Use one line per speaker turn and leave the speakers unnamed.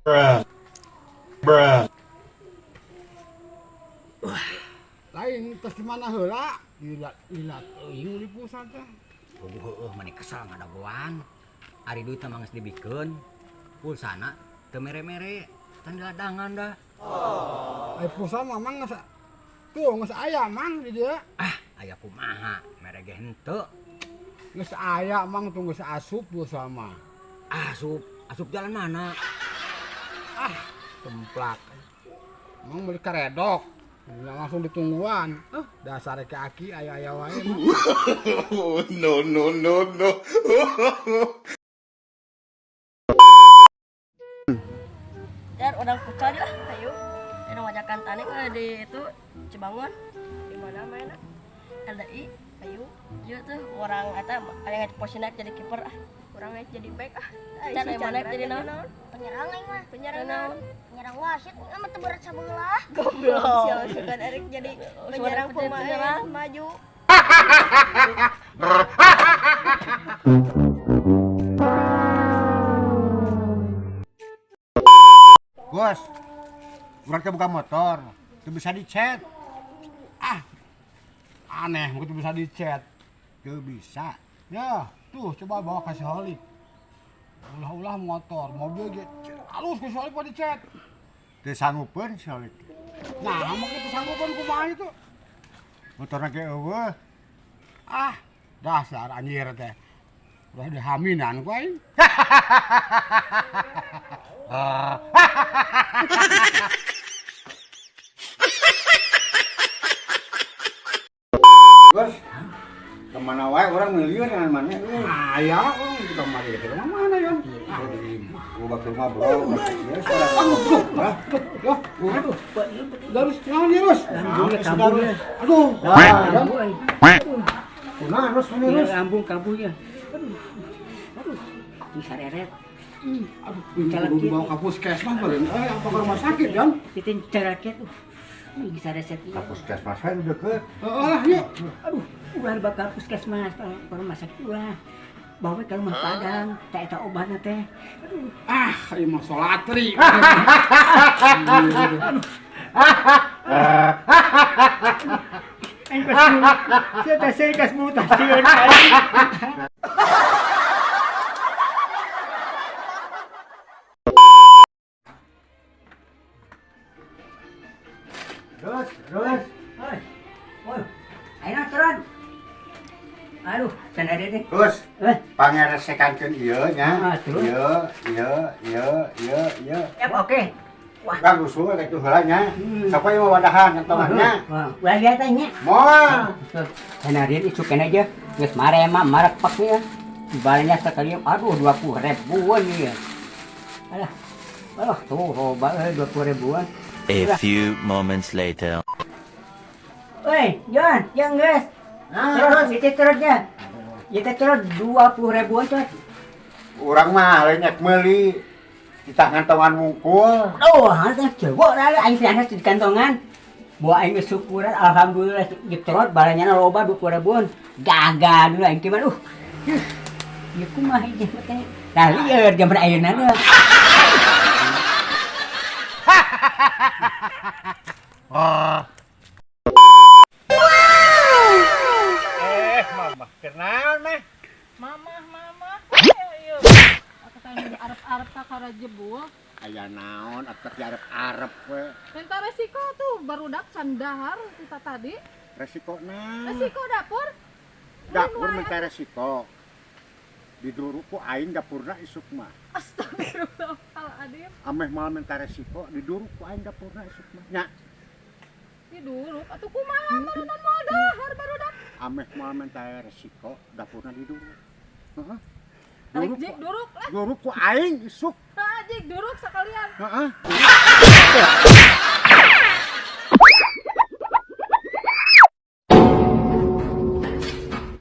Bruh. Bruh.
Lain tos di mana heula? Lilat euing di pusat teh.
Heueuh mani kesel ngadagoan. Ari duit mah geus dibikeun. Pulsana teu mere-mere, can diladangan dah.
Ai pulsa mamang geus tuh geus aya mang di dieu.
Aya kumaha, mere ge henteu.
Geus aya mang tunggu asup pulsa mah.
Asup jalan mana?
Templak. Mang beli karedok. Langsung ditungguan. Dasar kaki aya-aya wae.
No, no, no, no.
Dan orang pucal ya, ayo. Ada wajakan tani di itu Cibangun. Di mana mainnya? LDI, ayo. Dia tuh orang eta aya posisinya jadi kiper Orang jadi back Dan si mana jadi naon?
Penyerang aing mah.
Penyerang.
Penyerang wasit amat teu berat sabelah.
Goblok. Si kan Erik jadi penyerang pemain maju.
Bos. Urang teh buka motor, teu bisa dicet. Aneh, mungkin teu bisa dicet. Teu bisa. Ya, tuh coba bawa ke si Holik. Ulah-ulah motor, mobil ge halus ke si Holik buat dicet. Teu sanggupeun si Holik. Nah, mah kitu sanggupeun kumaha itu? Motorna ge eueuh. Dasar anjir teh. Udah dihaminan ku aing. Bos, kemana wae orang milieu dengan mana? Ya, orang kita mari ke mana ya? Gua bakal ngobrol, aduh, terus naon ya, Bos? Aduh, kumaha terus ini, Bos?
Kampung-kampungnya. Aduh, bisa reret.
Aduh, dibawa ke puskesmas beureun. Apa ke rumah sakit, Jan?
Titin ceraket. Bisa reset.
Ke puskesmas kan deket. Lah, yuk.
Aduh, ulah bakal puskesmas ke rumah sakit ulah. Bawa ke rumah Padang, tak eta obatna teh. Aduh,
Ieu mah solatri.
Saya kas mutasiun.
Terus.
Woi. Ayo turun. Aduh, can ada deh.
Terus.
Eh,
Pangeresekankeun ieu nya.
terus.
Ieu.
Ya oke. Wah,
Bagus we kitu heula nya. Sok we wadahan kantongannya.
wah, ulah lihat nya.
Moal.
Can ada isukeun aja. Geus mare mah marak paknya. Balanya sekali aduh 20.000-an ya. Alah, tuh roba 20.000-an.
A few moments later.
Woi, Jon, yang guys. Terus itu terusnya. Itu terus 20.000-an coy.
Urang mah lenyek meuli di tangan mungkul.
Oh, harusnya coba lah aing teh di kantongan. Bawa aing geus syukuran alhamdulillah jetrot balanya loba 20.000-an. Gagal dulu aing teh mah Ya kumaha ieu teh. Tah lieur jaman ayeuna teh.
Mama, kenaon meh?
Mama, ayo. Aku tanya Arab kakara jebul.
Aya naon atuh arep-arep we.
Minta resiko tuh barudak sandahar kita tadi.
Resikona.
Resiko dapur.
Dapur minta resiko. Diduru ku aing dapurna isuk mah.
Astagfirullahaladzim.
Ameh mal minta resiko diduru ku aing dapurna isuk mah. Nya,
Diduruk atuh kumaha barudak moal dahar barudak.
ameh mal minta resiko dapurna diduru. Heeh.
Tarik jik duruk lah.
Duru ku aing isuk.
Jik duruk sekalian.
Heeh.